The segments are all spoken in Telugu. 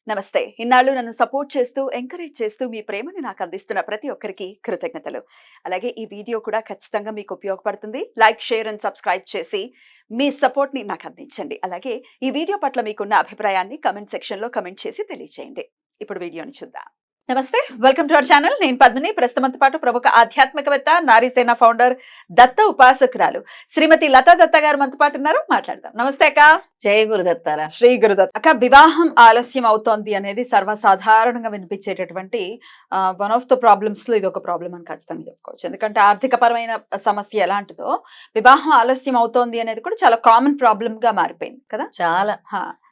నమస్తే. ఇన్నాళ్ళు నన్ను సపోర్ట్ చేస్తూ, ఎంకరేజ్ చేస్తూ మీ ప్రేమని నాకు అందిస్తున్న ప్రతి ఒక్కరికి కృతజ్ఞతలు. అలాగే ఈ వీడియో కూడా ఖచ్చితంగా మీకు ఉపయోగపడుతుంది. లైక్, షేర్ అండ్ సబ్స్క్రైబ్ చేసి మీ సపోర్ట్‌ని నాకు అందించండి. అలాగే ఈ వీడియో పట్ల మీకున్న అభిప్రాయాన్ని కామెంట్ సెక్షన్‌లో కామెంట్ చేసి తెలియజేయండి. ఇప్పుడు వీడియోని చూద్దాం. నమస్తే. Welcome to our channel. నేను పద్మిని. ప్రస్తుతంతో పాటు ప్రముఖ ఆధ్యాత్మికవేత్త, నారీసేన ఫౌండర్, దత్త ఉపాసకురాలు శ్రీమతి లతా దత్త గారు మనతో పాటు ఉన్నారు. మాట్లాడదాం. నమస్తే అక్క. జై గురుదత్తారా. శ్రీ గురుదత్త. అక్క, వివాహం ఆలస్యం అవుతోంది అనేది సర్వసాధారణంగా వినిపించేటటువంటి వన్ ఆఫ్ ద ప్రాబ్లమ్స్ లో ఇది ఒక ప్రాబ్లం అని ఖచ్చితంగా చెప్పుకోవచ్చు. ఎందుకంటే ఆర్థిక పరమైన సమస్య ఎలాంటిదో వివాహం ఆలస్యం అవుతోంది అనేది కూడా చాలా కామన్ ప్రాబ్లమ్ గా మారిపోయింది కదా. చాలా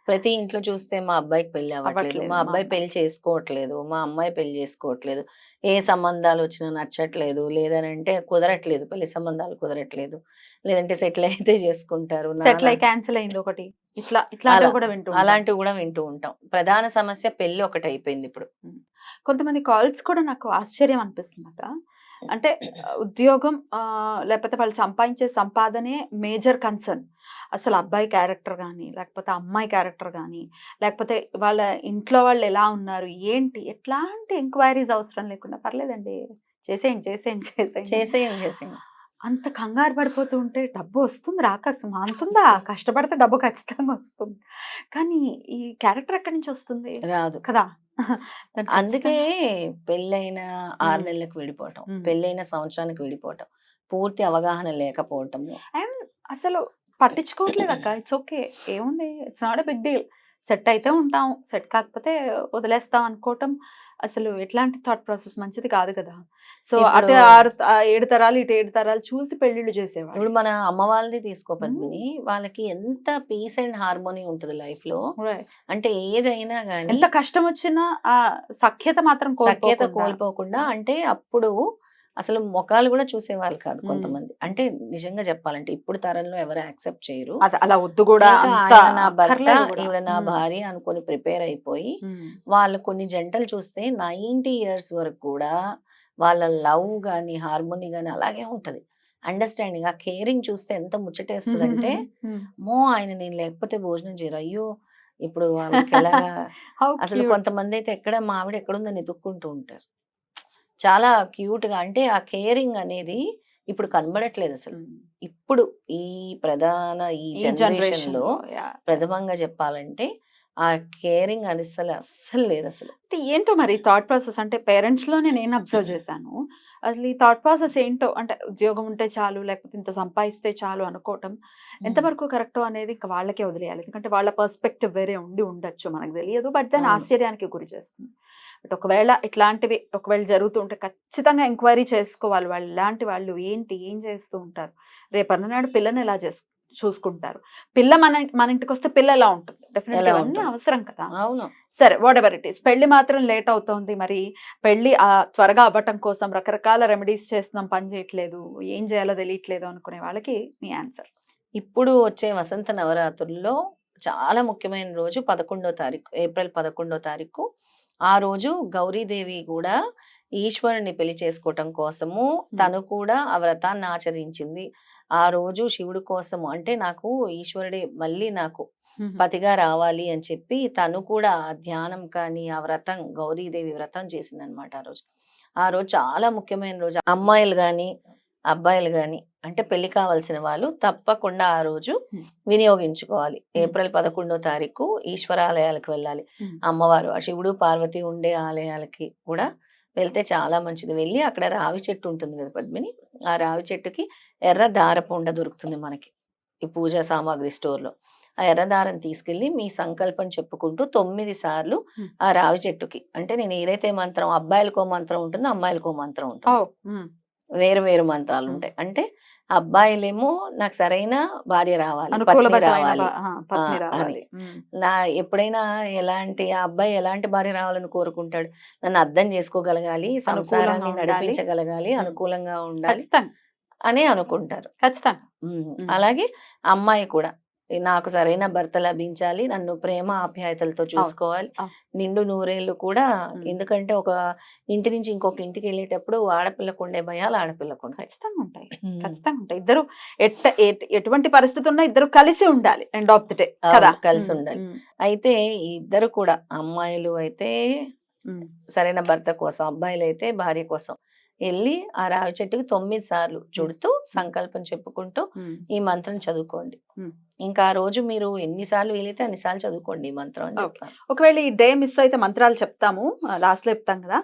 ప్రతి ఇంట్లో చూస్తే మా అబ్బాయికి పెళ్లి అవ్వట్లేదు, మా అబ్బాయి పెళ్లి చేసుకోవట్లేదు, మా అమ్మాయి పెళ్లి చేసుకోవట్లేదు, ఏ సంబంధాలు వచ్చినా నచ్చట్లేదు, లేదనంటే కుదరట్లేదు, పెళ్లి సంబంధాలు కుదరట్లేదు, లేదంటే సెటిల్ అయితే చేసుకుంటారు, సెటిల్ అయి క్యాన్సిల్ అయింది ఒకటి, అలాంటివి కూడా వింటూ ఉంటాం. ప్రధాన సమస్య పెళ్లి ఒకటి అయిపోయింది ఇప్పుడు. కొంతమంది కాల్స్ కూడా నాకు ఆశ్చర్యం అనిపిస్తుంది అక్క. అంటే ఉద్యోగం లేకపోతే వాళ్ళు సంపాదించే సంపాదనే మేజర్ కన్సర్న్. అసలు అబ్బాయి క్యారెక్టర్ కానీ, లేకపోతే అమ్మాయి క్యారెక్టర్ కానీ, లేకపోతే వాళ్ళ ఇంట్లో వాళ్ళు ఎలా ఉన్నారు, ఏంటి, ఎట్లాంటి ఎంక్వైరీస్ అవసరం లేకుండా పర్లేదండి, చేసేయండి చేసేయండి చేసేయండి చేసేయండి చేసేయండి అంత కంగారు పడిపోతూ ఉంటే డబ్బు వస్తుంది రాక అంతుందా? కష్టపడితే డబ్బు ఖచ్చితంగా వస్తుంది, కానీ ఈ క్యారెక్టర్ ఎక్కడి నుంచి వస్తుంది? రాదు కదా. అందుకే పెళ్ళైన 6 నెలలకు విడిపోవటం, పెళ్ళైన సంవత్సరానికి విడిపోవటం, పూర్తి అవగాహన లేకపోవటము, అండ్ అసలు పట్టించుకోవట్లేదు అక్క. ఇట్స్ ఓకే, ఏముంది, it's not a big deal. Set అయితే ఉంటాం, సెట్ కాకపోతే వదిలేస్తాం అనుకోవటం అసలు ఎట్లాంటి థాట్ ప్రాసెస్ మంచిది కాదు కదా. సో అటు 7 తరాలు ఇటు 7 తరాలు చూసి పెళ్లిళ్ళు చేసేవాళ్ళు. ఇప్పుడు మన అమ్మ వాళ్ళది తీసుకో పద్మిని, వాళ్ళకి ఎంత పీస్ అండ్ హార్మోనీ ఉంటది లైఫ్ లో. అంటే ఏదైనా గానీ ఎంత కష్టం వచ్చినా ఆ సఖ్యత మాత్రం కోల్పోకుండా, అంటే అప్పుడు అసలు ముఖాలు కూడా చూసేవాళ్ళు కాదు కొంతమంది. అంటే నిజంగా చెప్పాలంటే ఇప్పుడు తరంలో ఎవరు యాక్సెప్ట్ చేయరు. అలా వద్దు కూడా, నా భర్త ఈవిడ నా భార్య అనుకొని ప్రిపేర్ అయిపోయి వాళ్ళు కొన్ని జంటలు చూస్తే 90 years వరకు కూడా వాళ్ళ లవ్ గాని హార్మోనీ గాని అలాగే ఉంటది. అండర్స్టాండింగ్, ఆ కేరింగ్ చూస్తే ఎంత ముచ్చటేస్తుంది అంటే, మో ఆయన నేను లేకపోతే భోజనం చేయరు, అయ్యో ఇప్పుడు ఆవిడకి ఎలాగా అసలు కొంతమంది అయితే ఎక్కడ మా ఆవిడ ఎక్కడుందని ఎదుక్కుంటూ ఉంటారు. చాలా క్యూట్ గా, అంటే ఆ కేరింగ్ అనేది ఇప్పుడు కనబడట్లేదు అసలు. ఇప్పుడు ఈ ఈ జనరేషన్ లో ప్రథమంగా చెప్పాలంటే ఆ కేరింగ్ అని అస్సలు లేదు అసలు. ఏంటో మరి థాట్ ప్రాసెస్, అంటే పేరెంట్స్ లోనే నేను అబ్జర్వ్ చేశాను. అసలు ఈ థాట్ ప్రాసెస్ ఏంటో, అంటే ఉద్యోగం ఉంటే చాలు, లేకపోతే ఇంత సంపాదిస్తే చాలు అనుకోవటం ఎంతవరకు కరెక్టో అనేది ఇంకా వాళ్ళకే వదిలేయాలి. ఎందుకంటే వాళ్ళ పర్స్పెక్టివ్ వేరే ఉండొచ్చు, మనకు తెలియదు. బట్ దాని ఆశ్చర్యానికి గురి చేస్తుంది. బట్ ఒకవేళ ఇట్లాంటివి జరుగుతూ ఉంటే ఖచ్చితంగా ఎంక్వైరీ చేసుకోవాలి. వాళ్ళు ఇలాంటి వాళ్ళు ఏంటి, ఏం చేస్తూ ఉంటారు, రేపన్ననాడు పిల్లని ఎలా చూసుకుంటారు, పిల్ల మన ఇంటికి వస్తే పిల్ల ఎలా ఉంటుంది, డెఫినెట్గా అవన్నీ అవసరం కదా. అవును, సరే, వాట్ ఎవర్ ఇట్ ఈస్. పెళ్లి మాత్రం లేట్ అవుతోంది. మరి పెళ్లి త్వరగా అవ్వటం కోసం రకరకాల రెమెడీస్ చేస్తున్నాం, పని చేయట్లేదు, ఏం చేయాలో తెలియట్లేదు అనుకునే వాళ్ళకి మీ ఆన్సర్? ఇప్పుడు వచ్చే వసంత నవరాత్రుల్లో చాలా ముఖ్యమైన రోజు 11వ తారీఖు, ఏప్రిల్ 11వ తారీఖు. ఆ రోజు గౌరీదేవి కూడా ఈశ్వరుని పెళ్లి చేసుకోవటం కోసము తను కూడా ఆ వ్రతాన్ని ఆచరించింది. ఆ రోజు శివుడి కోసము, అంటే నాకు ఈశ్వరుడే మళ్ళీ నాకు పతిగా రావాలి అని చెప్పి తను కూడా ఆ ధ్యానం కానీ ఆ వ్రతం, గౌరీదేవి వ్రతం చేసింది అనమాట. ఆ రోజు చాలా ముఖ్యమైన రోజు. అమ్మాయిలు గాని అబ్బాయిలు గాని, అంటే పెళ్లి కావాల్సిన వాళ్ళు తప్పకుండా ఆ రోజు వినియోగించుకోవాలి. ఏప్రిల్ 11వ తారీఖు ఈశ్వరాలయాలకు వెళ్ళాలి. అమ్మవారు, ఆ శివుడు పార్వతి ఉండే ఆలయాలకి కూడా వెళ్తే చాలా మంచిది. వెళ్ళి అక్కడ రావి చెట్టు ఉంటుంది కదా పద్మిని, ఆ రావి చెట్టుకి ఎర్ర దారపు ఉండ దొరుకుతుంది మనకి ఈ పూజా సామాగ్రి స్టోర్లో. ఆ ఎర్ర దారం తీసుకెళ్ళి మీ సంకల్పం చెప్పుకుంటూ 9 సార్లు ఆ రావి చెట్టుకి, అంటే నేను ఏదైతే మంత్రం, అబ్బాయిలకో మంత్రం ఉంటుందో అమ్మాయిలకో మంత్రం ఉంటుంది, వేరు మంత్రాలు ఉంటాయి. అంటే అబ్బాయిలేమో నాకు సరైన భార్య రావాలి, పత్ని రావాలి అని. ఎప్పుడైనా ఎలాంటి ఆ అబ్బాయి ఎలాంటి భార్య రావాలని కోరుకుంటాడు, నన్ను అర్థం చేసుకోగలగాలి, సంసారాన్ని నడిపించగలగాలి, అనుకూలంగా ఉండాలి అని అనుకుంటారు ఖచ్చితంగా. అలాగే అమ్మాయి కూడా నాకు సరైన భర్త లభించాలి, నన్ను ప్రేమ ఆప్యాయతలతో చూసుకోవాలి, అవును. నిండు నూరేళ్ళు కూడా. ఉమ్. ఎందుకంటే ఒక ఇంటి నుంచి ఇంకొక ఇంటికి వెళ్ళేటప్పుడు ఆడపిల్లకు ఉండే భయాలు ఆడపిల్లకు ఉంటాయి. ఖచ్చితంగా ఉంటాయి. ఖచ్చితంగా ఉంటాయి. ఇద్దరు ఎటువంటి పరిస్థితి ఉన్నా ఇద్దరు కలిసి ఉండాలి ఎండ్ ఆఫ్ ది డే కదా. అవును, కలిసి ఉండాలి. అయితే ఈ ఇద్దరు కూడా, అమ్మాయిలు అయితే సరైన భర్త కోసం, అబ్బాయిలు అయితే భార్య కోసం వెళ్ళి ఆ రావి చెట్టుకి 9 సార్లు చుడుతూ సంకల్పం చెప్పుకుంటూ ఈ మంత్రం చదువుకోండి. ఇంకా ఆ రోజు మీరు ఎన్నిసార్లు వీలైతే అన్నిసార్లు చదువుకోండి ఈ మంత్రం అని చెప్తాను. ఒకవేళ ఈ డే మిస్ అయితే మంత్రాలు చెప్తాము, లాస్ట్ లో చెప్తాం కదా,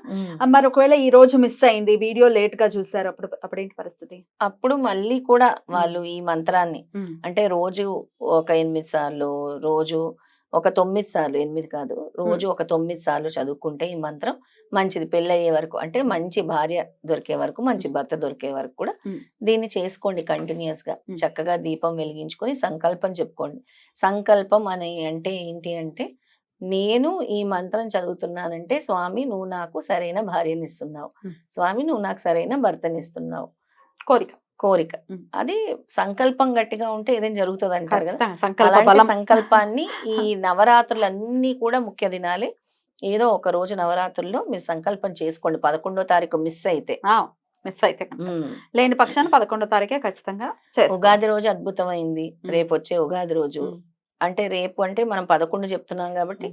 మరి ఒకవేళ ఈ రోజు మిస్ అయింది, వీడియో లేట్ గా చూసారు, అప్పుడేంటి పరిస్థితి? అప్పుడు మళ్ళీ కూడా వాళ్ళు ఈ మంత్రాన్ని అంటే రోజు ఒక 8 సార్లు, రోజు ఒక 9 సార్లు, 8 కాదు, రోజు ఒక 9 సార్లు చదువుకుంటే ఈ మంత్రం మంచిది. పెళ్ళయ్యే వరకు, అంటే మంచి భార్య దొరికే వరకు, మంచి భర్త దొరికే వరకు కూడా దీన్ని చేసుకోండి కంటిన్యూస్ గా. చక్కగా దీపం వెలిగించుకొని సంకల్పం చెప్పుకోండి. సంకల్పం అని అంటే ఏంటి అంటే, నేను ఈ మంత్రం చదువుతున్నానంటే స్వామి నువ్వు నాకు సరైన భార్యనిస్తున్నావు, స్వామి నువ్వు నాకు సరైన భర్తనిస్తున్నావు. కోరిక అది సంకల్పం గట్టిగా ఉంటే ఏదైనా జరుగుతుంది అంటారు కదా. అలాంటి సంకల్పాన్ని ఈ నవరాత్రులన్నీ కూడా ముఖ్య దినాలే. ఏదో ఒక రోజు నవరాత్రుల్లో మీరు సంకల్పం చేసుకోండి. 11వ తారీఖు మిస్ అయితే లేని పక్షాన 11వ తారీఖే ఖచ్చితంగా. ఉగాది రోజు అద్భుతమైంది. రేపు వచ్చే ఉగాది రోజు అంటే, రేపు అంటే మనం 11 చెప్తున్నాం కాబట్టి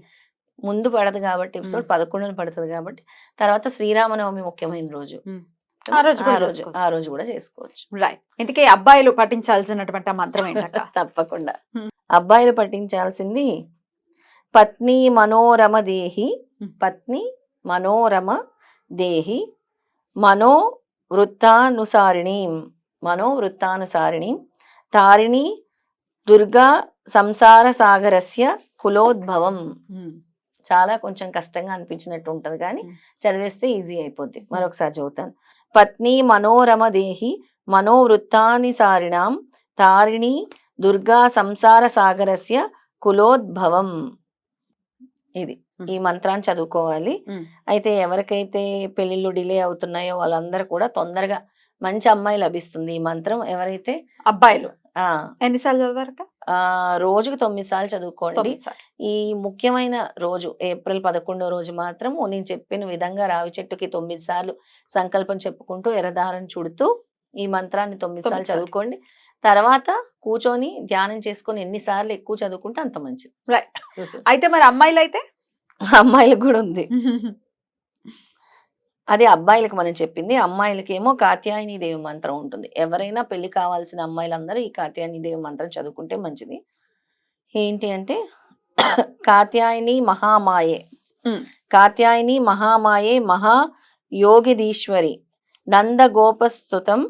ముందు పడదు కాబట్టి, ఎపిసోడ్ 11 పడుతుంది కాబట్టి, తర్వాత శ్రీరామనవమి ముఖ్యమైన రోజు, ఆ రోజు కూడా చేసుకోవచ్చు. రైట్. ఇంతకీ అబ్బాయిలు పఠించాల్సినటువంటి మంత్రం ఏంటంటే? తప్పకుండా అబ్బాయిలు పఠించాల్సింది పత్ని మనోరమ దేహి, పత్ని మనోరమ దేహి, మనోవృత్తానుసారిణి తారిణి దుర్గా సంసార సాగరస్య కులోద్భవం. చాలా కొంచెం కష్టంగా అనిపించినట్టు ఉంటది కానీ చదివేస్తే ఈజీ అయిపోద్ది. మరొకసారి చదువుతాను. పత్ని మనోరమ దేహి, మనోవృత్తానుసారిణాం తారిణి దుర్గా సంసార సాగరస్య కులోద్భవం. ఇది ఈ మంత్రాన్ని చదువుకోవాలి. అయితే ఎవరికైతే పెళ్లిళ్ళు డిలే అవుతున్నాయో వాళ్ళందరూ కూడా తొందరగా మంచి అమ్మాయి లభిస్తుంది. ఈ మంత్రం ఎవరైతే అబ్బాయిలు ఎన్నిసార్లు చదవారట? రోజుకి 9 సార్లు చదువుకోండి. ఈ ముఖ్యమైన రోజు ఏప్రిల్ 11వ రోజు మాత్రం నేను చెప్పిన విధంగా రావి చెట్టుకి 9 సార్లు సంకల్పం చెప్పుకుంటూ ఎర్రదారం చుడుతూ ఈ మంత్రాన్ని 9 సార్లు చదువుకోండి. తర్వాత కూర్చొని ధ్యానం చేసుకొని ఎన్నిసార్లు ఎక్కువ చదువుకుంటే అంత మంచిది. అయితే మరి అమ్మాయిలు అయితే? అమ్మాయిలకు కూడా ఉంది. అదే అబ్బాయిలకు మనం చెప్పింది. అమ్మాయిలకి ఏమో కాత్యాయని దేవి మంత్రం ఉంటుంది. ఎవరైనా పెళ్లి కావాల్సిన అమ్మాయిలందరూ ఈ కాత్యాయని దేవి మంత్రం చదువుకుంటే మంచిది. ఏంటి అంటే, కాత్యాయని మహామాయే, కాత్యాయని మహామాయే మహా యోగిదీశ్వరి నందగోపస్తుతం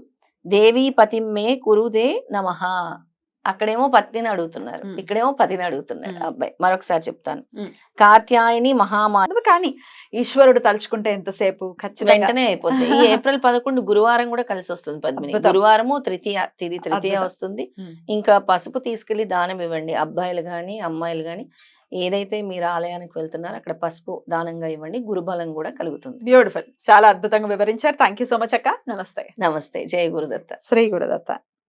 దేవీ పతిమ్మే కురుదే నమః. అక్కడేమో పత్నిని అడుగుతున్నారు, ఇక్కడేమో పతిని అడుగుతున్నారు అబ్బాయి. మరొకసారి చెప్తాను. కాత్యాయని మహామాయ. కానీ ఈశ్వరుడు తలుచుకుంటే ఎంతసేపు వెంటనే అయిపోతుంది. ఈ ఏప్రిల్ 11 గురువారం కూడా కలిసి వస్తుంది పద్మిని. గురువారము తృతీయ వస్తుంది. ఇంకా పసుపు తీసుకెళ్లి దానం ఇవ్వండి. అబ్బాయిలు గాని అమ్మాయిలు గాని ఏదైతే మీరు ఆలయానికి వెళ్తున్నారో అక్కడ పసుపు దానంగా ఇవ్వండి. గురుబలం కూడా కలుగుతుంది. బ్యూటిఫుల్. చాలా అద్భుతంగా వివరించారు. థ్యాంక్ యూ సో మచ్ అక్క. నమస్తే. నమస్తే. జై గురుదత్త. శ్రీ గురుదత్త.